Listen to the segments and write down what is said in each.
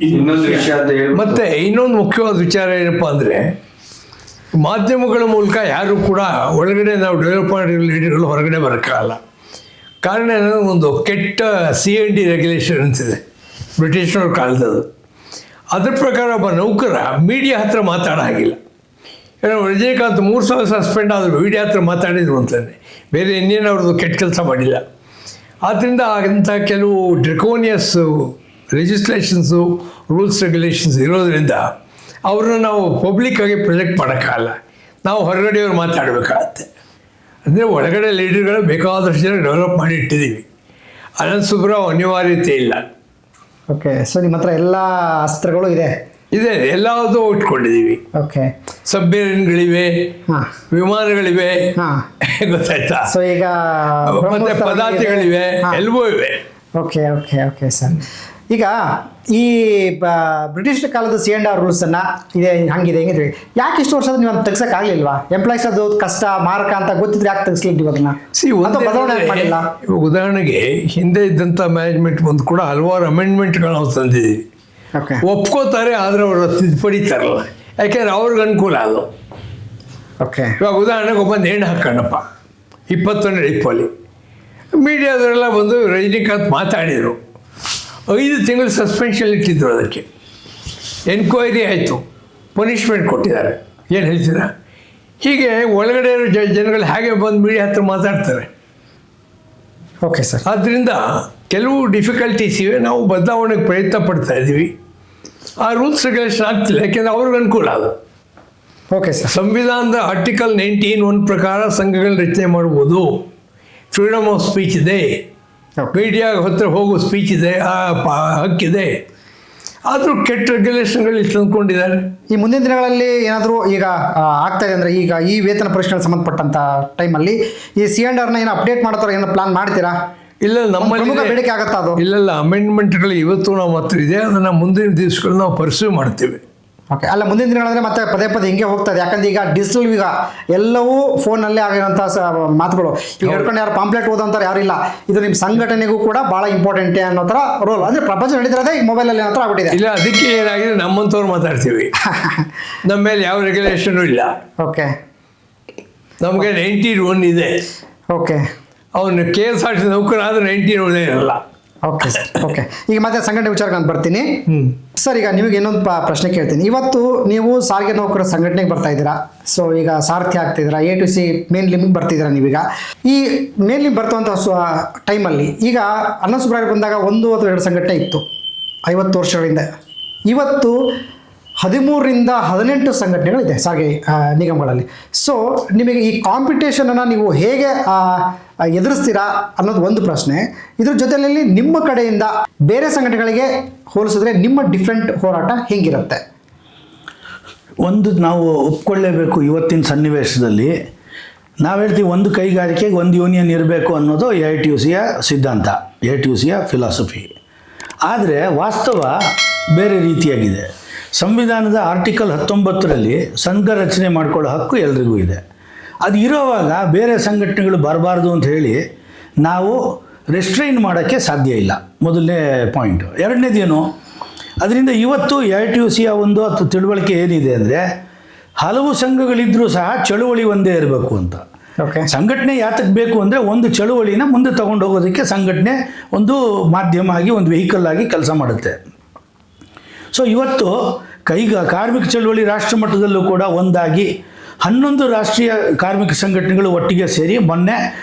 ಇನ್ನೊಂದು ವಿಷಯ ಅಂತ ಹೇಳಿ ಮತ್ತು ಇನ್ನೊಂದು ಮುಖ್ಯವಾದ ವಿಚಾರ ಏನಪ್ಪ ಅಂದರೆ ಮಾಧ್ಯಮಗಳ ಮೂಲಕ ಯಾರು ಕೂಡ ಒಳಗಡೆ ನಾವು ಡೆವಲಪ್ ಮಾಡಿರೋ ಲೀಡರ್ಗಳು ಹೊರಗಡೆ ಬರೋಕ್ಕಾಗಲ್ಲ. ಕಾರಣ ಏನಂದರೆ ಒಂದು ಕೆಟ್ಟ CND ರೆಗ್ಯುಲೇಷನ್ ಅಂತಿದೆ ಬ್ರಿಟಿಷ್ನವ್ರ ಕಾಲದದು. ಅದ್ರ ಪ್ರಕಾರ ಒಬ್ಬ ನೌಕರ ಮೀಡಿಯಾ ಹತ್ರ ಮಾತಾಡೋ ಹಾಗಿಲ್ಲ. ಏನೋ ರಜನಿಕಾಂತ್ 3 ಸಲ ಸಸ್ಪೆಂಡ್ ಆದರು ಮೀಡಿಯಾ ಹತ್ರ ಮಾತಾಡಿದ್ರು ಅಂತಲೇ, ಬೇರೆ ಇನ್ನೇನು ಅವ್ರದ್ದು ಕೆಟ್ಟ ಕೆಲಸ ಮಾಡಿಲ್ಲ. ಆದ್ದರಿಂದ ಅಂಥ ಕೆಲವು ಡ್ರಿಕೋನಿಯಸ್ಸು ಲೆಜಿಸ್ಲೇಷನ್ಸು ರೂಲ್ಸ್ ರೆಗ್ಯುಲೇಷನ್ಸ್ ಇರೋದರಿಂದ ಅವ್ರನ್ನ ನಾವು ಪಬ್ಲಿಕ್ಕಾಗಿ ಪ್ರೊಜೆಕ್ಟ್ ಮಾಡೋಕ್ಕಾಗಲ್ಲ, ನಾವು ಹೊರಗಡೆಯವ್ರು ಮಾತಾಡಬೇಕಾಗತ್ತೆ. ಅಂದರೆ ಒಳಗಡೆ ಲೀಡರ್ಗಳು ಬೇಕಾದಷ್ಟು ಜನ ಡೆವಲಪ್ ಮಾಡಿ ಇಟ್ಟಿದ್ದೀವಿ. ಅನಂತ ಸುಬ್ರಾವ್ ಅನಿವಾರ್ಯತೆ ಇಲ್ಲ. ಓಕೆ, ಸೊ ನಿಮ್ಮ ಹತ್ರ ಎಲ್ಲ ಅಸ್ತ್ರಗಳು ಇದೆ ಎಲ್ಲದೂ ಇಟ್ಕೊಂಡಿದ್ದೀವಿ. ಓಕೆ, ಸಬ್ಮೇರಿನ್ಗಳಿವೆ, ವಿಮಾನಗಳಿವೆ, ಗೊತ್ತಾಯ್ತಾ? ಸೊ ಈಗ ಮತ್ತೆ ಪದಾರ್ಥಗಳಿವೆ, ಎಲ್ಲವೂ ಇವೆ. Okay okay okay sir. ಈಗ ಈ ಬ್ರಿಟಿಷ್ ಕಾಲದ C&R ರೂಲ್ಸನ್ನು ಇದೆ ಹಂಗಿದೆ ಹೆಂಗಿದ್ರಿ, ಯಾಕೆ ಇಷ್ಟು ವರ್ಷದ ನೀವು ಅದನ್ನು ತೆಗ್ಸೋಕ್ಕಾಗಲಿಲ್ವಾ? ಎಂಪ್ಲಾಯ್ಸ್ ಅದು ಕಷ್ಟ ಮಾರಕ ಅಂತ ಗೊತ್ತಿದ್ರೆ ಯಾಕೆ ತೆಗಿಸ್ಲಿಕ್ಕೆ ಅದನ್ನ ಬದಲಾವಣೆ ಮಾಡಿಲ್ಲ? ಉದಾಹರಣೆಗೆ ಹಿಂದೆ ಇದ್ದಂಥ ಮ್ಯಾನೇಜ್ಮೆಂಟ್ ಬಂದು ಕೂಡ ಹಲವಾರು ಅಮೆಂಡ್ಮೆಂಟ್ಗಳು ನಾವು ತಂದಿದ್ದೀವಿ. ಓಕೆ, ಒಪ್ಕೋತಾರೆ, ಆದರೆ ಅವರು ತಿದ್ದುಪಡಿ ತರಲ್ಲ, ಯಾಕೆಂದ್ರೆ ಅವ್ರಿಗೆ ಅನುಕೂಲ ಅದು. ಓಕೆ, ಇವಾಗ ಉದಾಹರಣೆಗೆ ಒಬ್ಬಂದು ಹೆಣ್ಣು ಹಾಕೋಣಪ್ಪ 21ನೇ ಇಪ್ಪಲ್ಲಿ ಮೀಡಿಯಾದವರೆಲ್ಲ ಬಂದು ರಜನಿಕಾಂತ್ ಮಾತಾಡಿದರು, 5 ತಿಂಗಳು ಸಸ್ಪೆನ್ಷನ್ ಇಟ್ಟಿದ್ರು. ಅದಕ್ಕೆ ಎನ್ಕ್ವೈರಿ ಆಯಿತು, ಪನಿಷ್ಮೆಂಟ್ ಕೊಟ್ಟಿದ್ದಾರೆ. ಏನು ಹೇಳ್ತೀರಾ? ಹೀಗೆ ಒಳಗಡೆ ಇರೋ ಜನಗಳು ಹೇಗೆ ಬಂದು ಮೀಡಿಯಾ ಹತ್ರ ಮಾತಾಡ್ತಾರೆ. Okay sir. ಆದ್ದರಿಂದ ಕೆಲವು ಡಿಫಿಕಲ್ಟೀಸ್ ಇವೆ, ನಾವು ಬದಲಾವಣೆಗೆ ಪ್ರಯತ್ನ ಪಡ್ತಾ ಇದ್ದೀವಿ. ಆ ರೂಲ್ಸ್ ರೆಗ್ಯುಲೇಷನ್ ಆಗ್ತಿಲ್ಲ, ಯಾಕೆಂದರೆ ಅವ್ರಿಗೆ ಅನುಕೂಲ ಅದು. Okay sir. ಸಂವಿಧಾನದ ಆರ್ಟಿಕಲ್ 19(1) ಪ್ರಕಾರ ಸಂಘಗಳನ್ನ ರಚನೆ ಮಾಡ್ಬೋದು, ಫ್ರೀಡಮ್ ಆಫ್ ಸ್ಪೀಚ್ ಇದೆ, ಮೀಡಿಯಾ ಹತ್ರ ಹೋಗೋ ಸ್ಪೀಚ್ ಇದೆ, ಹಕ್ಕಿದೆ. ಆದರೂ ಕೆಟ್ಟ ರೆಗ್ಯುಲೇಷನ್ಗಳು ಇಷ್ಟು ತಂದ್ಕೊಂಡಿದ್ದಾರೆ. ಈ ಮುಂದಿನ ದಿನಗಳಲ್ಲಿ ಏನಾದರೂ ಈಗ ಆಗ್ತಾ ಇದೆ ಅಂದರೆ, ಈಗ ಈ ವೇತನ ಪರಿಷ್ಕರಣೆ ಸಂಬಂಧಪಟ್ಟಂಥ ಟೈಮಲ್ಲಿ ಈ C&Rನ ಏನೋ ಅಪ್ಡೇಟ್ ಮಾಡ್ತಾರೋ ಏನೋ ಪ್ಲಾನ್ ಮಾಡ್ತೀರಾ? ಇಲ್ಲ, ನಮ್ಮಲ್ಲಿ ಬೇಡಿಕೆ ಆಗುತ್ತಾ ಅದು? ಇಲ್ಲ, ಅಮೆಂಡ್ಮೆಂಟ್ಗಳು ಇವತ್ತು ನಮ್ಮ ಹತ್ರ ಇದೆ, ಅದನ್ನು ಮುಂದಿನ ದಿವಸಗಳು ನಾವು ಪರ್ಸ್ಯೂ ಮಾಡ್ತೀವಿ. ಓಕೆ, ಅಲ್ಲ ಮುಂದಿನ ದಿನಗಳಂದರೆ ಮತ್ತೆ ಪದೇ ಪದೇ ಹಿಂಗೆ ಹೋಗ್ತದೆ. ಯಾಕಂದ್ರೆ ಈಗ ಡಿಜಿಟಲ್ ಈಗ ಎಲ್ಲವೂ ಫೋನಲ್ಲೇ ಆಗಿರೋಂಥ ಮಾತುಗಳು. ಈಗ ಹಿಡ್ಕೊಂಡು ಯಾರು ಪಾಂಪ್ಲೆಟ್ ಓದೋಂಥವ್ರು ಯಾರಿಲ್ಲ. ಇದು ನಿಮ್ಮ ಸಂಘಟನೆಗೂ ಕೂಡ ಭಾಳ ಇಂಪಾರ್ಟೆಂಟೇ ಅನ್ನೋ ಥರ ರೋಲ್. ಅಂದರೆ ಪ್ರಪಂಚ ನಡೀತಿರೋದೇ ಈ ಮೊಬೈಲಲ್ಲಿ ಏನೋ ಥರ ಆಗ್ಬಿಟ್ಟಿದೆ. ಇಲ್ಲ, ಅದಕ್ಕೆ ಏನಾಗಿದೆ, ನಮ್ಮಂಥವ್ರು ಮಾತಾಡ್ತೀವಿ, ನಮ್ಮ ಮೇಲೆ ಯಾವ ರೆಗ್ಯುಲೇಷನು ಇಲ್ಲ. ಓಕೆ, ನಮಗೆ 19(1) ಇದೆ. ಓಕೆ, ಅವನು KSRTC ನೌಕರ ಆದರೆ 19(1) ಇರಲ್ಲ. Okay sir. ಓಕೆ, ಈಗ ಮತ್ತೆ ಸಂಘಟನೆ ವಿಚಾರಕ್ಕೆ ನಾನು ಬರ್ತೀನಿ ಸರ್. ಈಗ ನಿಮಗೆ ಇನ್ನೊಂದು ಪ್ರಶ್ನೆ ಕೇಳ್ತೀನಿ. ಇವತ್ತು ನೀವು ಸಾರಿಗೆ ನೌಕರ ಸಂಘಟನೆಗೆ ಬರ್ತಾ ಇದ್ದೀರಾ. ಸೊ ಈಗ ಸಾರಥಿ ಆಗ್ತಿದ್ದೀರಾ, A to C main limit ಬರ್ತಿದ್ದೀರಾ ನೀವೀಗ. ಈ ಮೇನ್ ಲಿಮಿಟ್ ಬರ್ತವಂಥ ಟೈಮಲ್ಲಿ ಈಗ ಅನಂತ ಸುಬ್ರಾಯ್ ಬಂದಾಗ 1 ಅಥವಾ 2 ಸಂಘಟನೆ ಇತ್ತು 50 ವರ್ಷಗಳಿಂದ. ಇವತ್ತು 13ರಿಂದ 18 ಸಂಘಟನೆಗಳಿದೆ ಸಾರಿಗೆ ನಿಗಮಗಳಲ್ಲಿ. ಸೊ ನಿಮಗೆ ಈ ಕಾಂಪಿಟೇಷನನ್ನು ನೀವು ಹೇಗೆ ಎದುರಿಸ್ತೀರಾ ಅನ್ನೋದು ಒಂದು ಪ್ರಶ್ನೆ. ಇದ್ರ ಜೊತೆಯಲ್ಲಿ ನಿಮ್ಮ ಕಡೆಯಿಂದ ಬೇರೆ ಸಂಘಟನೆಗಳಿಗೆ ಹೋಲಿಸಿದ್ರೆ ನಿಮ್ಮ ಡಿಫ್ರೆಂಟ್ ಹೋರಾಟ ಹೇಗಿರುತ್ತೆ? ಒಂದು ನಾವು ಒಪ್ಕೊಳ್ಳೇಬೇಕು, ಇವತ್ತಿನ ಸನ್ನಿವೇಶದಲ್ಲಿ ನಾವು ಹೇಳ್ತೀವಿ ಒಂದು ಕೈಗಾರಿಕೆಗೆ ಒಂದು ಯೂನಿಯನ್ ಇರಬೇಕು ಅನ್ನೋದು AITUCಯ ಸಿದ್ಧಾಂತ, AITUCಯ ಫಿಲಾಸಫಿ. ಆದರೆ ವಾಸ್ತವ ಬೇರೆ ರೀತಿಯಾಗಿದೆ. ಸಂವಿಧಾನದ ಆರ್ಟಿಕಲ್ 19ರಲ್ಲಿ ಸಂಘ ರಚನೆ ಮಾಡ್ಕೊಳ್ಳೋ ಹಕ್ಕು ಎಲ್ರಿಗೂ ಇದೆ. ಅದು ಇರೋವಾಗ ಬೇರೆ ಸಂಘಟನೆಗಳು ಬರಬಾರ್ದು ಅಂತ ಹೇಳಿ ನಾವು ರೆಸ್ಟ್ರೈನ್ ಮಾಡೋಕ್ಕೆ ಸಾಧ್ಯ ಇಲ್ಲ, ಮೊದಲನೇ ಪಾಯಿಂಟು. ಎರಡನೇದೇನು, ಅದರಿಂದ ಇವತ್ತು AITUCಯ ಒಂದು ಅಥವಾ ತಿಳುವಳಿಕೆ ಏನಿದೆ ಅಂದರೆ, ಹಲವು ಸಂಘಗಳಿದ್ದರೂ ಸಹ ಚಳುವಳಿ ಒಂದೇ ಇರಬೇಕು ಅಂತ. ಓಕೆ, ಸಂಘಟನೆ ಯಾತಕ್ಕೆ ಬೇಕು ಅಂದರೆ, ಒಂದು ಚಳುವಳಿನ ಮುಂದೆ ತಗೊಂಡು ಹೋಗೋದಕ್ಕೆ ಸಂಘಟನೆ ಒಂದು ಮಾಧ್ಯಮ ಆಗಿ, ಒಂದು ವೆಹಿಕಲ್ ಆಗಿ ಕೆಲಸ ಮಾಡುತ್ತೆ. ಸೊ ಇವತ್ತು ಕಾರ್ಮಿಕ ಚಳವಳಿ ರಾಷ್ಟ್ರ ಮಟ್ಟದಲ್ಲೂ ಕೂಡ ಒಂದಾಗಿ 11 ರಾಷ್ಟ್ರೀಯ ಕಾರ್ಮಿಕ ಸಂಘಟನೆಗಳು ಒಟ್ಟಿಗೆ ಸೇರಿ ಮೊನ್ನೆ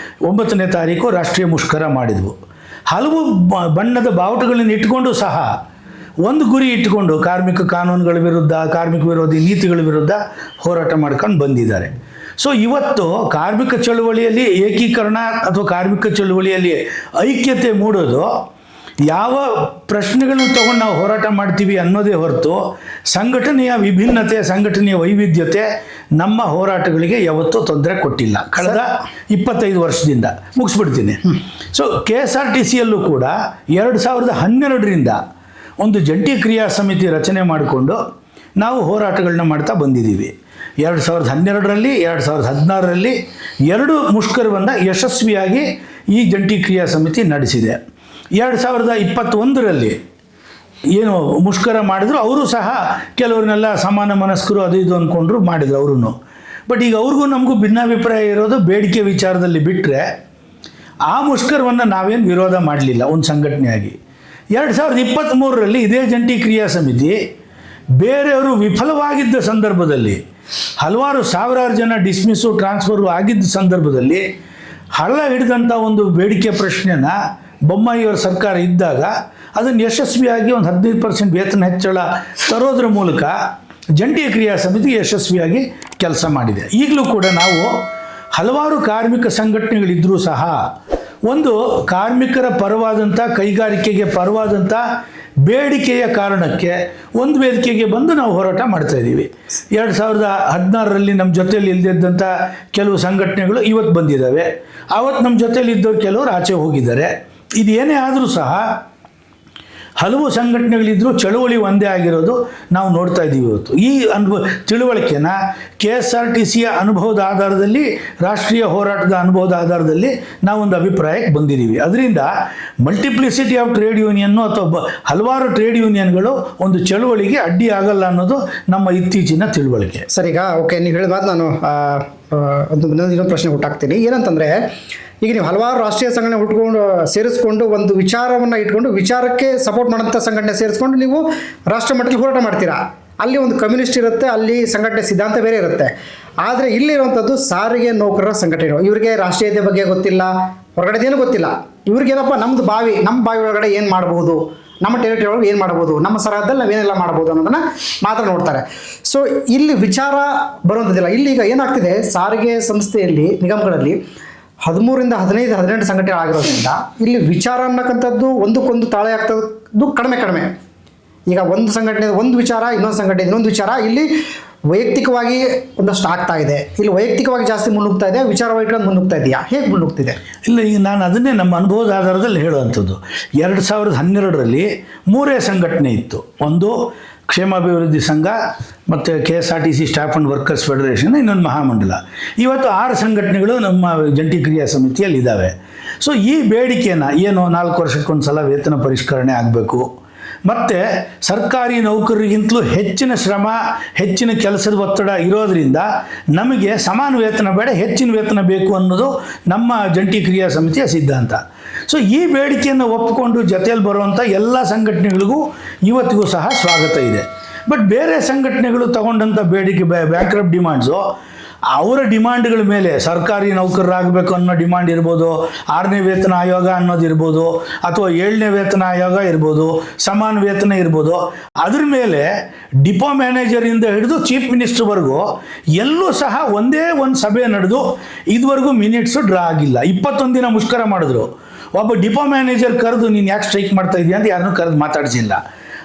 9ನೇ ತಾರೀಕು ರಾಷ್ಟ್ರೀಯ ಮುಷ್ಕರ ಮಾಡಿದ್ವು. ಹಲವು ಬಣ್ಣದ ಬಾವುಟಗಳನ್ನು ಇಟ್ಕೊಂಡು ಸಹ ಒಂದು ಗುರಿ ಇಟ್ಟುಕೊಂಡು ಕಾರ್ಮಿಕ ಕಾನೂನುಗಳ ವಿರುದ್ಧ, ಕಾರ್ಮಿಕ ವಿರೋಧಿ ನೀತಿಗಳ ವಿರುದ್ಧ ಹೋರಾಟ ಮಾಡ್ಕೊಂಡು ಬಂದಿದ್ದಾರೆ. ಸೊ ಇವತ್ತು ಕಾರ್ಮಿಕ ಚಳವಳಿಯಲ್ಲಿ ಏಕೀಕರಣ ಅಥವಾ ಕಾರ್ಮಿಕ ಚಳವಳಿಯಲ್ಲಿ ಐಕ್ಯತೆ ಮೂಡೋದು ಯಾವ ಪ್ರಶ್ನೆಗಳನ್ನು ತಗೊಂಡು ನಾವು ಹೋರಾಟ ಮಾಡ್ತೀವಿ ಅನ್ನೋದೇ ಹೊರತು ಸಂಘಟನೆಯ ವಿಭಿನ್ನತೆ, ಸಂಘಟನೆಯ ವೈವಿಧ್ಯತೆ ನಮ್ಮ ಹೋರಾಟಗಳಿಗೆ ಯಾವತ್ತೂ ತೊಂದರೆ ಕೊಟ್ಟಿಲ್ಲ ಕಳೆದ 25 ವರ್ಷದಿಂದ. ಮುಗಿಸ್ಬಿಡ್ತೀನಿ. ಸೊ KSRTCಯಲ್ಲೂ ಕೂಡ 2012ರಿಂದ ಒಂದು ಜಂಟಿ ಕ್ರಿಯಾ ಸಮಿತಿ ರಚನೆ ಮಾಡಿಕೊಂಡು ನಾವು ಹೋರಾಟಗಳನ್ನ ಮಾಡ್ತಾ ಬಂದಿದ್ದೀವಿ. 2012ರಲ್ಲಿ 2016ರಲ್ಲಿ 2 ಮುಷ್ಕರವನ್ನು ಯಶಸ್ವಿಯಾಗಿ ಈ ಜಂಟಿ ಕ್ರಿಯಾ ಸಮಿತಿ ನಡೆಸಿದೆ. 2021ರಲ್ಲಿ ಏನು ಮುಷ್ಕರ ಮಾಡಿದ್ರು ಅವರು ಸಹ ಕೆಲವ್ರನ್ನೆಲ್ಲ ಸಮಾನ ಮನಸ್ಕರು ಅದು ಇದು ಅಂದ್ಕೊಂಡ್ರು ಮಾಡಿದ್ರು ಅವರು. ಬಟ್ ಈಗ ಅವ್ರಿಗೂ ನಮಗೂ ಭಿನ್ನಾಭಿಪ್ರಾಯ ಇರೋದು ಬೇಡಿಕೆ ವಿಚಾರದಲ್ಲಿ ಬಿಟ್ಟರೆ ಆ ಮುಷ್ಕರವನ್ನು ನಾವೇನು ವಿರೋಧ ಮಾಡಲಿಲ್ಲ ಒಂದು ಸಂಘಟನೆಯಾಗಿ. 2023ರಲ್ಲಿ ಇದೇ ಜಂಟಿ ಕ್ರಿಯಾ ಸಮಿತಿ ಬೇರೆಯವರು ವಿಫಲವಾಗಿದ್ದ ಸಂದರ್ಭದಲ್ಲಿ ಹಲವಾರು ಸಾವಿರಾರು ಜನ ಡಿಸ್ಮಿಸ್ಸು ಟ್ರಾನ್ಸ್ಫರು ಆಗಿದ್ದ ಸಂದರ್ಭದಲ್ಲಿ ಹಳ್ಳ ಹಿಡಿದಂಥ ಒಂದು ಬೇಡಿಕೆ ಪ್ರಶ್ನೆನ ಬೊಮ್ಮಾಯಿಯವರ ಸರ್ಕಾರ ಇದ್ದಾಗ ಅದನ್ನು ಯಶಸ್ವಿಯಾಗಿ ಒಂದು 15% ವೇತನ ಹೆಚ್ಚಳ ತರೋದ್ರ ಮೂಲಕ ಜಂಟಿ ಕ್ರಿಯಾ ಸಮಿತಿ ಯಶಸ್ವಿಯಾಗಿ ಕೆಲಸ ಮಾಡಿದೆ. ಈಗಲೂ ಕೂಡ ನಾವು ಹಲವಾರು ಕಾರ್ಮಿಕ ಸಂಘಟನೆಗಳಿದ್ದರೂ ಸಹ ಒಂದು ಕಾರ್ಮಿಕರ ಪರವಾದಂಥ ಕೈಗಾರಿಕೆಗೆ ಪರವಾದಂಥ ಬೇಡಿಕೆಯ ಕಾರಣಕ್ಕೆ ಒಂದು ವೇದಿಕೆಗೆ ಬಂದು ನಾವು ಹೋರಾಟ ಮಾಡ್ತಾಯಿದ್ದೀವಿ. 2016ರಲ್ಲಿ ನಮ್ಮ ಜೊತೆಯಲ್ಲಿ ಇಲ್ಲದಿದ್ದಂಥ ಕೆಲವು ಸಂಘಟನೆಗಳು ಇವತ್ತು ಬಂದಿದ್ದಾವೆ. ಆವತ್ತು ನಮ್ಮ ಜೊತೆಯಲ್ಲಿ ಇದ್ದವ್ರು ಕೆಲವರು ಆಚೆ ಹೋಗಿದ್ದಾರೆ. ಇದೇನೇ ಆದರೂ ಸಹ ಹಲವು ಸಂಘಟನೆಗಳಿದ್ದರೂ ಚಳುವಳಿ ಒಂದೇ ಆಗಿರೋದು ನಾವು ನೋಡ್ತಾ ಇದ್ದೀವಿ ಇವತ್ತು. ಈ ತಿಳುವಳಿಕೆನ KSRTCಯ ಅನುಭವದ ಆಧಾರದಲ್ಲಿ, ರಾಷ್ಟ್ರೀಯ ಹೋರಾಟದ ಅನುಭವದ ಆಧಾರದಲ್ಲಿ ನಾವೊಂದು ಅಭಿಪ್ರಾಯಕ್ಕೆ ಬಂದಿದ್ದೀವಿ. ಅದರಿಂದ ಮಲ್ಟಿಪ್ಲಿಸಿಟಿ ಆಫ್ ಟ್ರೇಡ್ ಯೂನಿಯನ್ನು ಅಥವಾ ಹಲವಾರು ಟ್ರೇಡ್ ಯೂನಿಯನ್ಗಳು ಒಂದು ಚಳುವಳಿಗೆ ಅಡ್ಡಿ ಆಗಲ್ಲ ಅನ್ನೋದು ನಮ್ಮ ಇತ್ತೀಚಿನ ತಿಳುವಳಿಕೆ. ಸರ್, ಈಗ ಓಕೆ, ನೀವು ಹೇಳಿದ ಮಾತು ನಾನು ಇನ್ನೊಂದು ಪ್ರಶ್ನೆ ಹುಟ್ಟಾಕ್ತೀನಿ. ಏನಂತಂದರೆ, ಈಗ ನೀವು ಹಲವಾರು ರಾಷ್ಟ್ರೀಯ ಸಂಘಟನೆ ಸೇರಿಸ್ಕೊಂಡು ಒಂದು ವಿಚಾರವನ್ನು ಇಟ್ಕೊಂಡು ವಿಚಾರಕ್ಕೆ ಸಪೋರ್ಟ್ ಮಾಡೋಂಥ ಸಂಘಟನೆ ಸೇರಿಸ್ಕೊಂಡು ನೀವು ರಾಷ್ಟ್ರ ಮಟ್ಟದಲ್ಲಿ ಹೋರಾಟ ಮಾಡ್ತೀರಾ. ಅಲ್ಲಿ ಒಂದು ಕಮ್ಯುನಿಸ್ಟ್ ಇರುತ್ತೆ, ಅಲ್ಲಿ ಸಂಘಟನೆ ಸಿದ್ಧಾಂತ ಬೇರೆ ಇರುತ್ತೆ. ಆದರೆ ಇಲ್ಲಿರುವಂಥದ್ದು ಸಾರಿಗೆ ನೌಕರರ ಸಂಘಟನೆಗಳು. ಇವರಿಗೆ ರಾಷ್ಟ್ರೀಯತೆ ಬಗ್ಗೆ ಗೊತ್ತಿಲ್ಲ, ಹೊರಗಡೆದೇನು ಗೊತ್ತಿಲ್ಲ. ಇವ್ರಿಗೇನಪ್ಪ, ನಮ್ಮ ಬಾವಿ ಒಳಗಡೆ ಏನು ಮಾಡ್ಬೋದು, ನಮ್ಮ ಟೆರಿಟರಿ ಒಳಗೆ ಏನು ಮಾಡ್ಬೋದು, ನಮ್ಮ ಸರಹದ್ದಲ್ಲಿ ನಾವೇನೆಲ್ಲ ಮಾಡ್ಬೋದು ಅನ್ನೋದನ್ನು ಮಾತ್ರ ನೋಡ್ತಾರೆ. ಸೊ ಇಲ್ಲಿ ವಿಚಾರ ಬರುವಂಥದ್ದಿಲ್ಲ. ಇಲ್ಲಿ ಈಗ ಏನಾಗ್ತಿದೆ, ಸಾರಿಗೆ ಸಂಸ್ಥೆಯಲ್ಲಿ ನಿಗಮಗಳಲ್ಲಿ 13ರಿಂದ 15-18 ಸಂಘಟನೆಗಳಾಗಿರೋದ್ರಿಂದ ಇಲ್ಲಿ ವಿಚಾರ ಅನ್ನಕ್ಕಂಥದ್ದು ಒಂದಕ್ಕೊಂದು ತಾಳೆ ಆಗ್ತದ್ದು ಕಡಿಮೆ. ಈಗ ಒಂದು ಸಂಘಟನೆ ಒಂದು ವಿಚಾರ, ಇನ್ನೊಂದು ಸಂಘಟನೆ ಇನ್ನೊಂದು ವಿಚಾರ, ಇಲ್ಲಿ ವೈಯಕ್ತಿಕವಾಗಿ ಒಂದಷ್ಟು ಆಗ್ತಾ ಇದೆ. ಇಲ್ಲಿ ವೈಯಕ್ತಿಕವಾಗಿ ಜಾಸ್ತಿ ಮುನ್ನುಗ್ತಾ ಇದೆ, ವಿಚಾರವಾಗಿ ಇಟ್ಕೊಂಡು ಮುನ್ನುಗ್ತಾ ಇದೆಯಾ, ಹೇಗೆ ಮುನ್ನುಗ್ತಿದೆ? ಇಲ್ಲ, ಈಗ ನಾನು ಅದನ್ನೇ ನಮ್ಮ ಅನುಭವದ ಆಧಾರದಲ್ಲಿ ಹೇಳುವಂಥದ್ದು. 2012ರಲ್ಲಿ 3 ಸಂಘಟನೆ ಇತ್ತು. ಒಂದು ಕ್ಷೇಮಾಭಿವೃದ್ಧಿ ಸಂಘ, ಮತ್ತು KSRTC staff and workers federation, ಇನ್ನೊಂದು ಮಹಾಮಂಡಲ. ಇವತ್ತು 6 ಸಂಘಟನೆಗಳು ನಮ್ಮ ಜಂಟಿ ಕ್ರಿಯಾ ಸಮಿತಿಯಲ್ಲಿ ಇದ್ದಾವೆ. ಸೊ ಈ ಬೇಡಿಕೆನ ಏನು 4 ವರ್ಷಕ್ಕೊಂದು ಸಲ ವೇತನ ಪರಿಷ್ಕರಣೆ ಆಗಬೇಕು, ಮತ್ತು ಸರ್ಕಾರಿ ನೌಕರರಿಗಿಂತಲೂ ಹೆಚ್ಚಿನ ಶ್ರಮ, ಹೆಚ್ಚಿನ ಕೆಲಸದ ಒತ್ತಡ ಇರೋದರಿಂದ ನಮಗೆ ಸಮಾನ ವೇತನ ಬೇಡ, ಹೆಚ್ಚಿನ ವೇತನ ಬೇಕು ಅನ್ನೋದು ನಮ್ಮ ಜಂಟಿ ಕ್ರಿಯಾ ಸಮಿತಿಯ ಸಿದ್ಧಾಂತ. ಸೊ ಈ ಬೇಡಿಕೆಯನ್ನು ಒಪ್ಪಿಕೊಂಡು ಜೊತೆಯಲ್ಲಿ ಬರುವಂಥ ಎಲ್ಲ ಸಂಘಟನೆಗಳಿಗೂ ಇವತ್ತಿಗೂ ಸಹ ಸ್ವಾಗತ ಇದೆ. ಬಟ್ ಬೇರೆ ಸಂಘಟನೆಗಳು ತಗೊಂಡಂಥ ಬೇಡಿಕೆ, ಬ್ಯಾಂಕ್ರಪ್ಟ್ ಡಿಮಾಂಡ್ಸು, ಅವರ ಡಿಮಾಂಡ್ಗಳ ಮೇಲೆ ಸರ್ಕಾರಿ ನೌಕರರಾಗಬೇಕು ಅನ್ನೋ ಡಿಮಾಂಡ್ ಇರ್ಬೋದು, 6ನೇ ವೇತನ ಆಯೋಗ ಅನ್ನೋದಿರ್ಬೋದು, ಅಥವಾ 7ನೇ ವೇತನ ಆಯೋಗ ಇರ್ಬೋದು, ಸಮಾನ ವೇತನ ಇರ್ಬೋದು. ಅದ್ರ ಮೇಲೆ ಡಿಪೋ ಮ್ಯಾನೇಜರಿಂದ ಹಿಡಿದು ಚೀಫ್ ಮಿನಿಸ್ಟರ್ವರೆಗೂ ಎಲ್ಲೂ ಸಹ ಒಂದೇ ಒಂದು ಸಭೆ ನಡೆದು ಇದುವರೆಗೂ ಮಿನಿಟ್ಸು ಡ್ರಾ ಆಗಿಲ್ಲ. 21 ದಿನ ಮುಷ್ಕರ ಮಾಡಿದ್ರು. ಒಬ್ಬ ಡಿಪೋ ಮ್ಯಾನೇಜರ್ ಕರೆದು ನೀನು ಯಾಕೆ ಸ್ಟ್ರೈಕ್ ಮಾಡ್ತಾ ಇದೀಯ ಅಂತ ಯಾರನ್ನೂ ಕರೆದು ಮಾತಾಡಿಸಿಲ್ಲ.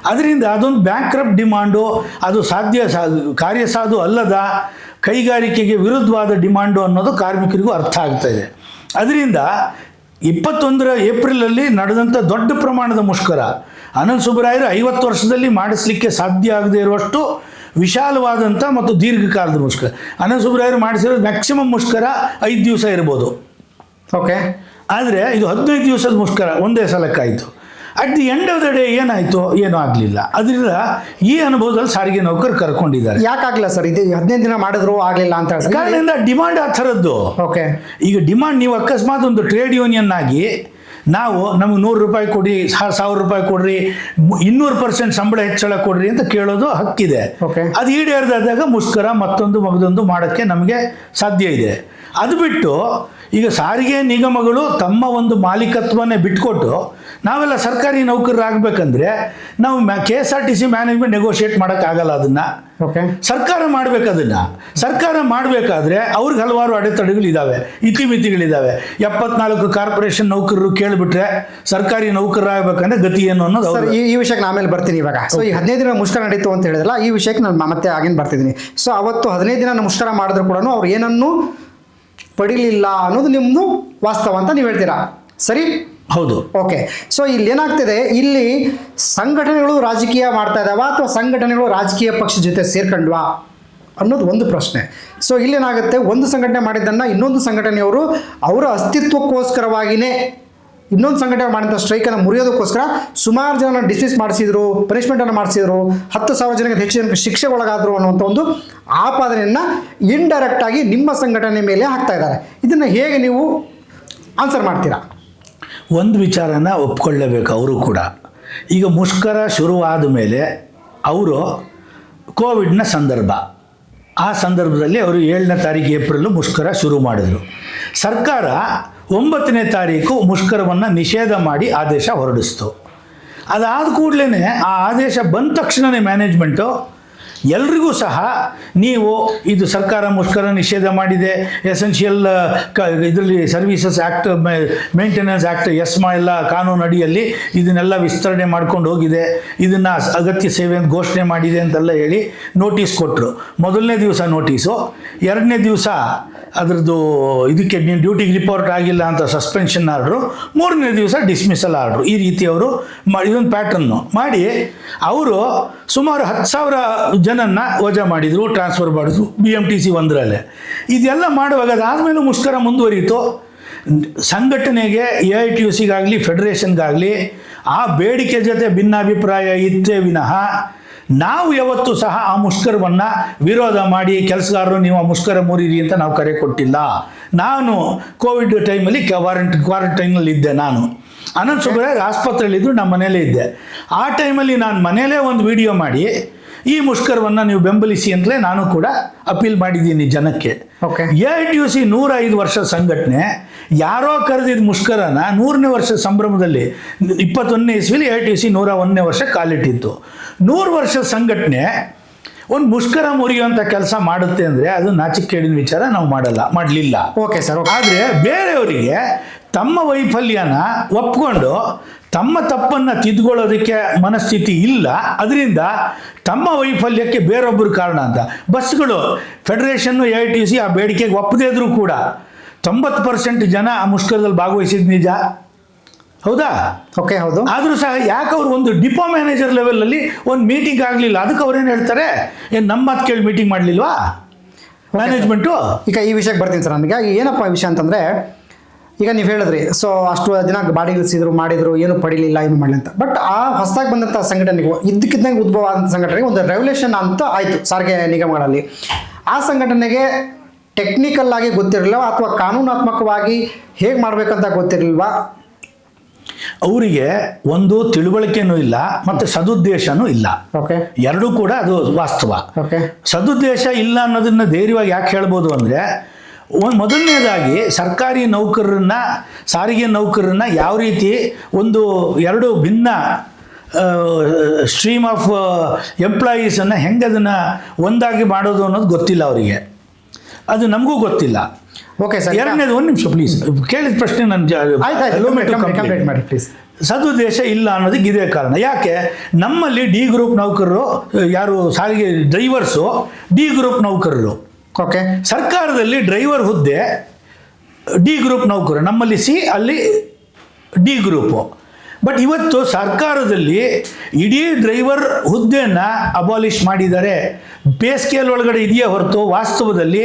ಅದರಿಂದ ಅದೊಂದು ಬ್ಯಾಂಕ್ರಪ್ಟ್ ಡಿಮಾಂಡು, ಅದು ಕಾರ್ಯಸಾಧು ಅಲ್ಲದ ಕೈಗಾರಿಕೆಗೆ ವಿರುದ್ಧವಾದ ಡಿಮಾಂಡು ಅನ್ನೋದು ಕಾರ್ಮಿಕರಿಗೂ ಅರ್ಥ ಆಗ್ತಾ ಇದೆ. ಅದರಿಂದ 21 ಏಪ್ರಿಲಲ್ಲಿ ನಡೆದಂಥ ದೊಡ್ಡ ಪ್ರಮಾಣದ ಮುಷ್ಕರ ಅನಂತ ಸುಬ್ಬರಾಯರು 50 ವರ್ಷದಲ್ಲಿ ಮಾಡಿಸಲಿಕ್ಕೆ ಸಾಧ್ಯ ಆಗದೇ ಇರುವಷ್ಟು ವಿಶಾಲವಾದಂಥ ಮತ್ತು ದೀರ್ಘಕಾಲದ ಮುಷ್ಕರ. ಅನಂತ ಸುಬ್ಬರಾಯರು ಮಾಡಿಸಿರೋದು ಮ್ಯಾಕ್ಸಿಮಮ್ ಮುಷ್ಕರ 5 ದಿವಸ ಇರ್ಬೋದು. ಓಕೆ, ಆದರೆ ಇದು 15 ದಿವಸದ ಮುಷ್ಕರ ಒಂದೇ ಸಲಕ್ಕಾಯಿತು. At the end of the day ಏನಾಯಿತು, ಏನೂ ಆಗಲಿಲ್ಲ. ಅದರಿಂದ ಈ ಅನುಭವದಲ್ಲಿ ಸಾರಿಗೆ ನೌಕರು ಕರ್ಕೊಂಡಿದ್ದಾರೆ. ಯಾಕಾಗಲಿಲ್ಲ ಸರ್? ಇದು 15 ದಿನ ಮಾಡಿದ್ರು ಆಗಲಿಲ್ಲ ಅಂತ ಹೇಳ್ತಾರೆ. ಕಾರಣದಿಂದ ಡಿಮಾಂಡ್ ಆ ಥರದ್ದು. ಓಕೆ, ಈಗ ಡಿಮಾಂಡ್, ನೀವು ಅಕಸ್ಮಾತ್ ಒಂದು ಟ್ರೇಡ್ ಯೂನಿಯನ್ ಆಗಿ ನಾವು ನಮಗೆ 100 ರೂಪಾಯಿ ಕೊಡಿ, 1000 ರೂಪಾಯಿ ಕೊಡ್ರಿ, 200% ಸಂಬಳ ಹೆಚ್ಚಳ ಕೊಡ್ರಿ ಅಂತ ಕೇಳೋದು ಹಕ್ಕಿದೆ. ಅದು ಈಡೇರಿದಾಗ ಮುಷ್ಕರ ಮತ್ತೊಂದು ಮಾಡೋಕ್ಕೆ ನಮಗೆ ಸಾಧ್ಯ ಇದೆ. ಅದು ಬಿಟ್ಟು ಈಗ ಸಾರಿಗೆ ನಿಗಮಗಳು ತಮ್ಮ ಒಂದು ಮಾಲೀಕತ್ವನೇ ಬಿಟ್ಕೊಟ್ಟು ನಾವೆಲ್ಲ ಸರ್ಕಾರಿ ನೌಕರರಾಗಬೇಕಂದ್ರೆ ನಾವು KSRTC ಮ್ಯಾನೇಜ್ಮೆಂಟ್ ನೆಗೋಷಿಯೇಟ್ ಮಾಡೋಕ್ಕಾಗಲ್ಲ. ಅದನ್ನು ಸರ್ಕಾರ ಮಾಡಬೇಕು. ಅದನ್ನು ಸರ್ಕಾರ ಮಾಡಬೇಕಾದ್ರೆ ಅವ್ರಿಗೆ ಹಲವಾರು ಅಡೆತಡೆಗಳಿದ್ದಾವೆ, ಇತಿಮಿತಿಗಳಿದ್ದಾವೆ. 74 ಕಾರ್ಪೊರೇಷನ್ ನೌಕರರು ಕೇಳಿಬಿಟ್ರೆ ಸರ್ಕಾರಿ ನೌಕರರಾಗಬೇಕಂದ್ರೆ ಗತಿ ಏನು ಅನ್ನೋದು. ಈ ವಿಷಯಕ್ಕೆ ನಾನು ಆಮೇಲೆ ಬರ್ತೀನಿ. ಇವಾಗ ಸೊ ಈ 15 ದಿನ ಮುಷ್ಕರ ನಡೀತು ಅಂತ ಹೇಳಿದ್ರಲ್ಲ, ಈ ವಿಷಯಕ್ಕೆ ನಾನು ಮತ್ತೆ ಆಗೇನು ಬರ್ತಿದ್ದೀನಿ. ಸೊ ಅವತ್ತು 15 ದಿನ ಮುಷ್ಕರ ಮಾಡಿದ್ರು ಕೂಡ ಅವ್ರು ಏನನ್ನೂ ಪಡಿಲಿಲ್ಲ ಅನ್ನೋದು ನಿಮ್ಮದು ವಾಸ್ತವ ಅಂತ ನೀವು ಹೇಳ್ತೀರಾ, ಸರಿ? ಹೌದು. ಓಕೆ, ಸೊ ಇಲ್ಲಿ ಏನಾಗ್ತಿದೆ, ಇಲ್ಲಿ ಸಂಘಟನೆಗಳು ರಾಜಕೀಯ ಮಾಡ್ತಾ ಇದ್ದಾವ ಅಥವಾ ಸಂಘಟನೆಗಳು ರಾಜಕೀಯ ಪಕ್ಷದ ಜೊತೆ ಸೇರ್ಕೊಂಡ್ವಾ ಅನ್ನೋದು ಒಂದು ಪ್ರಶ್ನೆ. ಸೊ ಇಲ್ಲೇನಾಗುತ್ತೆ, ಒಂದು ಸಂಘಟನೆ ಮಾಡಿದ್ದನ್ನು ಇನ್ನೊಂದು ಸಂಘಟನೆಯವರು ಅವರ ಅಸ್ತಿತ್ವಕ್ಕೋಸ್ಕರವಾಗಿಯೇ ಇನ್ನೊಂದು ಸಂಘಟನೆ ಮಾಡಿದಂಥ ಸ್ಟ್ರೈಕನ್ನು ಮುರಿಯೋದಕ್ಕೋಸ್ಕರ ಸುಮಾರು ಜನ ಡಿಸ್ಮಿಸ್ ಮಾಡಿಸಿದ್ರು, ಪನಿಷ್ಮೆಂಟನ್ನು ಮಾಡಿಸಿದ್ರು, 10,000 ಜನಕ್ಕೆ ಹೆಚ್ಚು ಜನಕ್ಕೆ ಶಿಕ್ಷೆ ಒಳಗಾದರು ಅನ್ನುವಂಥ ಒಂದು ಆಪಾದನೆಯನ್ನು ಇಂಡೈರೆಕ್ಟಾಗಿ ನಿಮ್ಮ ಸಂಘಟನೆ ಮೇಲೆ ಹಾಕ್ತಾ ಇದ್ದಾರೆ. ಇದನ್ನು ಹೇಗೆ ನೀವು ಆನ್ಸರ್ ಮಾಡ್ತೀರಾ? ಒಂದು ವಿಚಾರನ ಒಪ್ಕೊಳ್ಳೇಬೇಕು ಅವರು ಕೂಡ. ಈಗ ಮುಷ್ಕರ ಶುರುವಾದ ಮೇಲೆ ಅವರು ಕೋವಿಡ್ನ ಸಂದರ್ಭ, ಆ ಸಂದರ್ಭದಲ್ಲಿ ಅವರು 7ನೇ ತಾರೀಕು ಏಪ್ರಿಲ್ ಮುಷ್ಕರ ಶುರು ಮಾಡಿದರು. ಸರ್ಕಾರ 9ನೇ ತಾರೀಕು ಮುಷ್ಕರವನ್ನು ನಿಷೇಧ ಮಾಡಿ ಆದೇಶ ಹೊರಡಿಸ್ತು. ಅದಾದ ಕೂಡಲೇ ಆ ಆದೇಶ ಬಂದ ತಕ್ಷಣವೇ ಮ್ಯಾನೇಜ್ಮೆಂಟು ಎಲ್ರಿಗೂ ಸಹ ನೀವು ಇದು ಸರ್ಕಾರ ಮುಷ್ಕರ ನಿಷೇಧ ಮಾಡಿದೆ, ಎಸೆನ್ಷಿಯಲ್ ಇದರಲ್ಲಿ services act, maintenance act, ESMA ಎಲ್ಲ ಕಾನೂನು ಅಡಿಯಲ್ಲಿ ಇದನ್ನೆಲ್ಲ ವಿಸ್ತರಣೆ ಮಾಡ್ಕೊಂಡು ಹೋಗಿದೆ, ಇದನ್ನು ಅಗತ್ಯ ಸೇವೆ ಅಂತ ಘೋಷಣೆ ಮಾಡಿದೆ ಅಂತೆಲ್ಲ ಹೇಳಿ ನೋಟಿಸ್ ಕೊಟ್ಟರು. ಮೊದಲನೇ ದಿವಸ ನೋಟಿಸು, 2ನೇ ದಿವಸ ಅದರದ್ದು ಇದಕ್ಕೆ ನೀವು ಡ್ಯೂಟಿಗೆ ರಿಪೋರ್ಟ್ ಆಗಿಲ್ಲ ಅಂತ ಸಸ್ಪೆನ್ಷನ್ ಆರ್ಡ್ರು, 3ನೇ ದಿವಸ ಡಿಸ್ಮಿಸಲ್ ಆರ್ಡ್ರು. ಈ ರೀತಿ ಅವರು ಇದೊಂದು ಪ್ಯಾಟರ್ನು ಮಾಡಿ ಅವರು ಸುಮಾರು 10,000 ಜನನ್ನ ವಜಾ ಮಾಡಿದರು, ಟ್ರಾನ್ಸ್ಫರ್ ಮಾಡಿದ್ರು BMTC 1ರಲ್ಲೇ. ಇದೆಲ್ಲ ಮಾಡುವಾಗ ಅದಾದಮೇಲೂ ಮುಷ್ಕರ ಮುಂದುವರಿಯಿತು. ಸಂಘಟನೆಗೆ AITUCಗಾಗಲಿ ಫೆಡರೇಷನ್ಗಾಗಲಿ ಆ ಬೇಡಿಕೆ ಜೊತೆ ಭಿನ್ನಾಭಿಪ್ರಾಯ ಇತ್ತೇ ವಿನಃ ನಾವು ಯಾವತ್ತೂ ಸಹ ಆ ಮುಷ್ಕರವನ್ನು ವಿರೋಧ ಮಾಡಿ ಕೆಲಸಗಾರರು ನೀವು ಆ ಮುಷ್ಕರ ಮುರಿರಿ ಅಂತ ನಾವು ಕರೆ ಕೊಟ್ಟಿಲ್ಲ. ನಾನು ಕೋವಿಡ್ ಟೈಮಲ್ಲಿ ಕ್ವಾರಂಟೈನಲ್ಲಿ ಇದ್ದೆ. ನಾನು ಅನಂತ ಸುಬ್ರಾಯ್ ಆಸ್ಪತ್ರೆಯಲ್ಲಿದ್ದು ನಮ್ಮ ಮನೇಲೇ ಇದ್ದೆ. ಆ ಟೈಮಲ್ಲಿ ನಾನು ಮನೇಲೇ ಒಂದು ವಿಡಿಯೋ ಮಾಡಿ ಈ ಮುಷ್ಕರವನ್ನು ನೀವು ಬೆಂಬಲಿಸಿ ಅಂತಲೇ ನಾನು ಕೂಡ ಅಪೀಲ್ ಮಾಡಿದ್ದೀನಿ ಜನಕ್ಕೆ. ಓಕೆ, AITUC 105 ವರ್ಷದ ಸಂಘಟನೆ, ಯಾರೋ ಕರೆದಿದ್ದ ಮುಷ್ಕರನ 100ನೇ ವರ್ಷದ ಸಂಭ್ರಮದಲ್ಲಿ 21ನೇ ಇಸ್ವಿಲಿ AITUC 101ನೇ ವರ್ಷ ಕಾಲಿಟ್ಟಿತ್ತು. 100 ವರ್ಷದ ಸಂಘಟನೆ ಒಂದು ಮುಷ್ಕರ ಮುರಿಯುವಂಥ ಕೆಲಸ ಮಾಡುತ್ತೆ ಅಂದರೆ ಅದು ನಾಚಿಕೆಗೇಡಿನ ವಿಚಾರ. ನಾವು ಮಾಡಲಿಲ್ಲ. Okay sir. ಆದರೆ ಬೇರೆಯವರಿಗೆ ತಮ್ಮ ವೈಫಲ್ಯನ ಒಪ್ಕೊಂಡು ತಮ್ಮ ತಪ್ಪನ್ನು ತಿದ್ಕೊಳ್ಳೋದಕ್ಕೆ ಮನಸ್ಥಿತಿ ಇಲ್ಲ, ಅದರಿಂದ ತಮ್ಮ ವೈಫಲ್ಯಕ್ಕೆ ಬೇರೊಬ್ಬರು ಕಾರಣ ಅಂತ ಬಸ್ಗಳು ಫೆಡರೇಷನ್ನು AITUC ಆ ಬೇಡಿಕೆಗೆ ಒಪ್ಪದೇ ಇದ್ರೂ ಕೂಡ 90% ಜನ ಆ ಮುಷ್ಕರದಲ್ಲಿ ಭಾಗವಹಿಸಿದ ನಿಜ, ಹೌದಾ? ಓಕೆ, ಹೌದು. ಆದರೂ ಸಹ ಯಾಕೆ ಅವರು ಒಂದು ಡಿಪೋ ಮ್ಯಾನೇಜರ್ ಲೆವೆಲಲ್ಲಿ ಒಂದು ಮೀಟಿಂಗ್ ಆಗಲಿಲ್ಲ? ಅದಕ್ಕೆ ಅವ್ರೇನು ಹೇಳ್ತಾರೆ, ಏನು ನಮ್ಮ ಮಾತು ಕೇಳಿ ಮೀಟಿಂಗ್ ಮಾಡಲಿಲ್ವಾ ಮ್ಯಾನೇಜ್ಮೆಂಟು? ಈಗ ಈ ವಿಷಯಕ್ಕೆ ಬರ್ತೀನಿ ಸರ್. ನನಗೆ ಏನಪ್ಪ ವಿಷಯ ಅಂತಂದರೆ, ಈಗ ನೀವು ಹೇಳಿದ್ರಿ, ಸೊ ಅಷ್ಟು ದಿನ ಬಾಡಿ ಇಳಿಸಿದ್ರು, ಮಾಡಿದ್ರು, ಏನು ಪಡಿಲಿಲ್ಲ, ಏನು ಮಾಡಲಿ ಅಂತ. ಬಟ್ ಆ ಹೊಸದಾಗಿ ಬಂದಂಥ ಸಂಘಟನೆಗೆ, ಇದ್ದಕ್ಕಿದ್ದಂಗೆ ಉದ್ಭವ ಆದಂಥ ಸಂಘಟನೆಗೆ ಒಂದು ರೆವಲ್ಯೂಷನ್ ಅಂತ ಆಯಿತು ಸಾರಿಗೆ ನಿಗಮಗಳಲ್ಲಿ. ಆ ಸಂಘಟನೆಗೆ ಟೆಕ್ನಿಕಲ್ ಆಗಿ ಗೊತ್ತಿರಲಿಲ್ಲ ಅಥವಾ ಕಾನೂನಾತ್ಮಕವಾಗಿ ಹೇಗೆ ಮಾಡಬೇಕಂತ ಗೊತ್ತಿರಲಿಲ್ವಾ? ಅವರಿಗೆ ಒಂದು ತಿಳುವಳಿಕೆನೂ ಇಲ್ಲ ಮತ್ತು ಸದುದ್ದೇಶನೂ ಇಲ್ಲ. ಓಕೆ, ಎರಡೂ ಕೂಡ ಅದು ವಾಸ್ತವ. ಓಕೆ, ಸದುದ್ದೇಶ ಇಲ್ಲ ಅನ್ನೋದನ್ನ ಧೈರ್ಯವಾಗಿ ಯಾಕೆ ಹೇಳ್ಬೋದು ಅಂದರೆ, ಮೊದಲನೇದಾಗಿ ಸರ್ಕಾರಿ ನೌಕರರನ್ನ, ಸಾರಿಗೆ ನೌಕರರನ್ನ ಯಾವ ರೀತಿ ಒಂದು ಎರಡು ಭಿನ್ನ ಸ್ಟ್ರೀಮ್ ಆಫ್ ಎಂಪ್ಲಾಯೀಸನ್ನು ಹೆಂಗೆ ಅದನ್ನು ಒಂದಾಗಿ ಮಾಡೋದು ಅನ್ನೋದು ಗೊತ್ತಿಲ್ಲ ಅವರಿಗೆ. ಅದು ನಮಗೂ ಗೊತ್ತಿಲ್ಲ. Okay sir. ಎರಡನೇದು, ಒಂದು ನಿಮಿಷ ಪ್ಲೀಸ್, ಕೇಳಿದ ಪ್ರಶ್ನೆ ಕಂಪ್ಲೀಟ್ ಮಾಡಿ ಪ್ಲೀಸ್. ಸದುದ್ದೇಶ ಇಲ್ಲ ಅನ್ನೋದಕ್ಕೆ ಇದೇ ಕಾರಣ. ಯಾಕೆ ನಮ್ಮಲ್ಲಿ ಡಿ ಗ್ರೂಪ್ ನೌಕರರು, ಯಾರು ಸಾರಿಗೆ ಡ್ರೈವರ್ಸು ಡಿ ಗ್ರೂಪ್ ನೌಕರರು. ಓಕೆ, ಸರ್ಕಾರದಲ್ಲಿ ಡ್ರೈವರ್ ಹುದ್ದೆ ಡಿ ಗ್ರೂಪ್ ನೌಕರು, ನಮ್ಮಲ್ಲಿ ಸಿ, ಅಲ್ಲಿ ಡಿ ಗ್ರೂಪು. ಬಟ್ ಇವತ್ತು ಸರ್ಕಾರದಲ್ಲಿ ಇಡೀ ಡ್ರೈವರ್ ಹುದ್ದೆಯನ್ನು ಅಬಾಲಿಷ್ ಮಾಡಿದ್ದಾರೆ. ಪೇ ಸ್ಕೇಲ್ ಒಳಗಡೆ ಇದೆಯೇ ಹೊರತು ವಾಸ್ತವದಲ್ಲಿ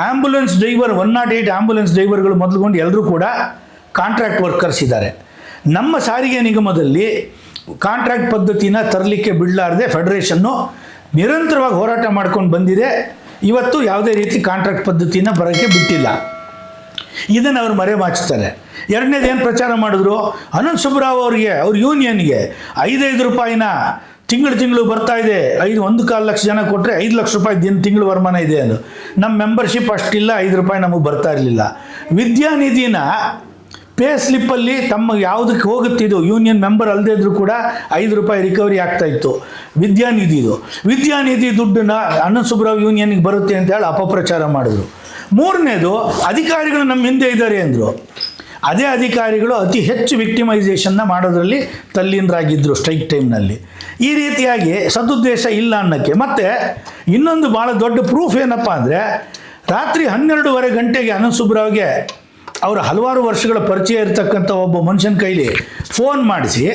ಆ್ಯಂಬುಲೆನ್ಸ್ ಡ್ರೈವರ್, 108 ಆ್ಯಂಬುಲೆನ್ಸ್ ಡ್ರೈವರ್ಗಳು ಮೊದಲುಕೊಂಡು ಎಲ್ಲರೂ ಕೂಡ ಕಾಂಟ್ರಾಕ್ಟ್ ವರ್ಕರ್ಸ್ ಇದ್ದಾರೆ. ನಮ್ಮ ಸಾರಿಗೆ ನಿಗಮದಲ್ಲಿ ಕಾಂಟ್ರಾಕ್ಟ್ ಪದ್ಧತಿನ ತರಲಿಕ್ಕೆ ಬಿಡಲಾರದೆ ಫೆಡರೇಷನ್ನು ನಿರಂತರವಾಗಿ ಹೋರಾಟ ಮಾಡ್ಕೊಂಡು ಬಂದಿದೆ. ಇವತ್ತು ಯಾವುದೇ ರೀತಿ ಕಾಂಟ್ರಾಕ್ಟ್ ಪದ್ಧತಿನ ಬರೋಕ್ಕೆ ಬಿಟ್ಟಿಲ್ಲ. ಇದನ್ನು ಅವರು ಮರೆಮಾಚ್ತಾರೆ. ಎರಡನೇದು ಏನು ಪ್ರಚಾರ ಮಾಡಿದ್ರು, ಅನಂತ ಸುಬ್ರಾವ್ ಅವರಿಗೆ, ಅವ್ರ ಯೂನಿಯನ್ಗೆ 5 ರೂಪಾಯಿನ ತಿಂಗಳು ಬರ್ತಾ ಇದೆ, 1.25 ಲಕ್ಷ ಜನ ಕೊಟ್ಟರೆ 5 ಲಕ್ಷ ರೂಪಾಯಿ ತಿಂಗಳು ವರಮಾನ ಇದೆ ಅದು. ನಮ್ಮ ಮೆಂಬರ್ಶಿಪ್ ಅಷ್ಟಿಲ್ಲ, 5 ರೂಪಾಯಿ ನಮಗೆ ಬರ್ತಾ ಇರಲಿಲ್ಲ. ವಿದ್ಯಾನಿಧಿನ ಪೇ ಸ್ಲಿಪ್ಪಲ್ಲಿ ತಮ್ಮ ಯಾವುದಕ್ಕೆ ಹೋಗುತ್ತಿದ್ದು, ಯೂನಿಯನ್ ಮೆಂಬರ್ ಅಲ್ಲದೇ ಇದ್ರೂ ಕೂಡ 5 ರೂಪಾಯಿ ರಿಕವರಿ ಆಗ್ತಾ ಇತ್ತು ವಿದ್ಯಾನಿಧಿ ದುಡ್ಡನ್ನ ಅನಂತ ಸುಬ್ರಾವ್ ಯೂನಿಯನ್ಗೆ ಬರುತ್ತೆ ಅಂತ ಹೇಳಿ ಅಪಪ್ರಚಾರ ಮಾಡಿದ್ರು. ಮೂರನೇದು, ಅಧಿಕಾರಿಗಳು ನಮ್ಮ ಹಿಂದೆ ಇದ್ದಾರೆ ಅಂದರು. ಅದೇ ಅಧಿಕಾರಿಗಳು ಅತಿ ಹೆಚ್ಚು ವಿಕ್ಟಿಮೈಸೇಷನ್ನ ಮಾಡೋದ್ರಲ್ಲಿ ತಲ್ಲೀನರಾಗಿದ್ದರು ಸ್ಟ್ರೈಕ್ ಟೈಮ್ನಲ್ಲಿ. ಈ ರೀತಿಯಾಗಿ ಸದುದ್ದೇಶ ಇಲ್ಲ ಅನ್ನೋಕ್ಕೆ. ಮತ್ತು ಇನ್ನೊಂದು ಭಾಳ ದೊಡ್ಡ ಪ್ರೂಫ್ ಏನಪ್ಪ ಅಂದರೆ, ರಾತ್ರಿ 12:30 ಗಂಟೆಗೆ ಅನಂತ ಸುಬ್ರಾವ್ಗೆ ಅವರ ಹಲವಾರು ವರ್ಷಗಳ ಪರಿಚಯ ಇರತಕ್ಕಂಥ ಒಬ್ಬ ಮನುಷ್ಯನ ಕೈಲಿ ಫೋನ್ ಮಾಡಿಸಿ,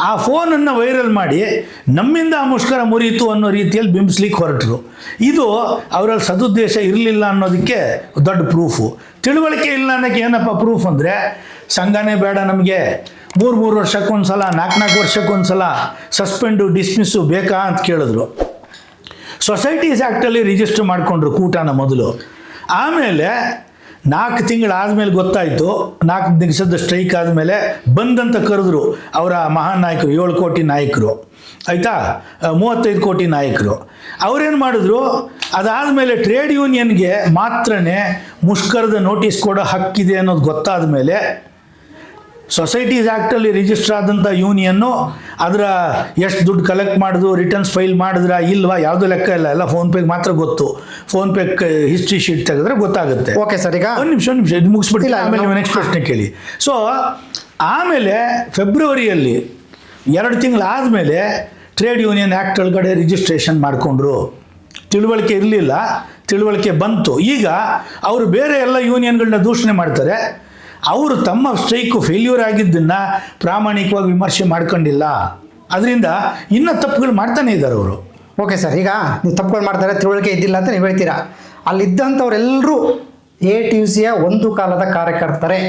ಆ ಫೋನನ್ನು ವೈರಲ್ ಮಾಡಿ ನಮ್ಮಿಂದ ಆ ಮುಷ್ಕರ ಮುರಿಯಿತು ಅನ್ನೋ ರೀತಿಯಲ್ಲಿ ಬಿಂಬಿಸ್ಲಿಕ್ಕೆ ಹೊರಟರು. ಇದು ಅವರಲ್ಲಿ ಸದುದ್ದೇಶ ಇರಲಿಲ್ಲ ಅನ್ನೋದಕ್ಕೆ ದೊಡ್ಡ ಪ್ರೂಫು. ತಿಳುವಳಿಕೆ ಇಲ್ಲ ಅನ್ನೋಕ್ಕೆ ಏನಪ್ಪ ಪ್ರೂಫ್ ಅಂದರೆ, ಸಂಘನೇ ಬೇಡ ನಮಗೆ, 3 ವರ್ಷಕ್ಕೊಂದ್ಸಲ 4 ವರ್ಷಕ್ಕೊಂದ್ಸಲ ಸಸ್ಪೆಂಡು ಡಿಸ್ಮಿಸ್ಸು ಬೇಕಾ ಅಂತ ಕೇಳಿದ್ರು. ಸೊಸೈಟೀಸ್ ಆ್ಯಕ್ಟಲ್ಲಿ ರಿಜಿಸ್ಟರ್ ಮಾಡಿಕೊಂಡ್ರು ಕೂಟನ ಮೊದಲು. ಆಮೇಲೆ 4 ತಿಂಗಳಾದಮೇಲೆ ಗೊತ್ತಾಯಿತು, 4 ದಿವಸದ ಸ್ಟ್ರೈಕ್ ಆದಮೇಲೆ ಬಂದಂತ ಕರೆದ್ರು ಅವರ ಮಹಾನ್ ನಾಯಕರು, 7 ಕೋಟಿ ನಾಯಕರು, ಆಯಿತಾ, 35 ಕೋಟಿ ನಾಯಕರು. ಅವರೇನು ಮಾಡಿದ್ರು, ಅದಾದಮೇಲೆ ಟ್ರೇಡ್ ಯೂನಿಯನ್ಗೆ ಮಾತ್ರನೇ ಮುಷ್ಕರದ ನೋಟಿಸ್ ಕೊಡೋ ಹಕ್ಕಿದೆ ಅನ್ನೋದು ಗೊತ್ತಾದ ಮೇಲೆ ಸೊಸೈಟೀಸ್ ಆ್ಯಕ್ಟಲ್ಲಿ ರಿಜಿಸ್ಟರ್ ಆದಂಥ ಯೂನಿಯನ್ನು ಅದರ ಎಷ್ಟು ದುಡ್ಡು ಕಲೆಕ್ಟ್ ಮಾಡಿದ್ರು, ರಿಟರ್ನ್ಸ್ ಫೈಲ್ ಮಾಡಿದ್ರಾ ಇಲ್ವಾ ಯಾವುದೂ ಲೆಕ್ಕ ಇಲ್ಲ, ಎಲ್ಲ ಫೋನ್ಪೇಗೆ ಮಾತ್ರ ಗೊತ್ತು. ಫೋನ್ಪೇ ಹಿಸ್ಟ್ರಿ ಶೀಟ್ ತೆಗೆದ್ರೆ ಗೊತ್ತಾಗುತ್ತೆ. ಓಕೆ ಸರ್, ಈಗ ಒಂದು ನಿಮಿಷ ಇದು ಮುಗಿಸ್ಬಿಟ್ಟಿಲ್ಲ, ಆಮೇಲೆ ನೆಕ್ಸ್ಟ್ ಪ್ರಶ್ನೆ ಕೇಳಿ. ಸೊ ಆಮೇಲೆ ಫೆಬ್ರವರಿಯಲ್ಲಿ 2 ತಿಂಗಳಾದಮೇಲೆ ಟ್ರೇಡ್ ಯೂನಿಯನ್ ಆ್ಯಕ್ಟ್ ಒಳಗಡೆ ರಿಜಿಸ್ಟ್ರೇಷನ್ ಮಾಡಿಕೊಂಡ್ರು. ತಿಳುವಳಿಕೆ ಇರಲಿಲ್ಲ, ತಿಳುವಳಿಕೆ ಬಂತು. ಈಗ ಅವರು ಬೇರೆ ಎಲ್ಲ ಯೂನಿಯನ್ಗಳನ್ನ ದೂಷಣೆ ಮಾಡ್ತಾರೆ. ಅವರು ತಮ್ಮ ಸ್ಟ್ರೈಕು ಫೇಲ್ಯೂರ್ ಆಗಿದ್ದನ್ನು ಪ್ರಾಮಾಣಿಕವಾಗಿ ವಿಮರ್ಶೆ ಮಾಡ್ಕೊಂಡಿಲ್ಲ. ಅದರಿಂದ ಇನ್ನೂ ತಪ್ಪುಗಳು ಮಾಡ್ತಾನೆ ಇದ್ದಾರೆ ಅವರು. ಓಕೆ ಸರ್, ಈಗ ನೀವು ತಪ್ಪುಗಳು ಮಾಡ್ತಾರೆ, ತಿಳುವಳಿಕೆ ಇದ್ದಿಲ್ಲ ಅಂತ ನೀವು ಹೇಳ್ತೀರಾ. ಅಲ್ಲಿದ್ದಂಥವ್ರೆಲ್ಲರೂ ATUCಯ ಒಂದು ಕಾಲದ ಕಾರ್ಯಕರ್ತರೇ.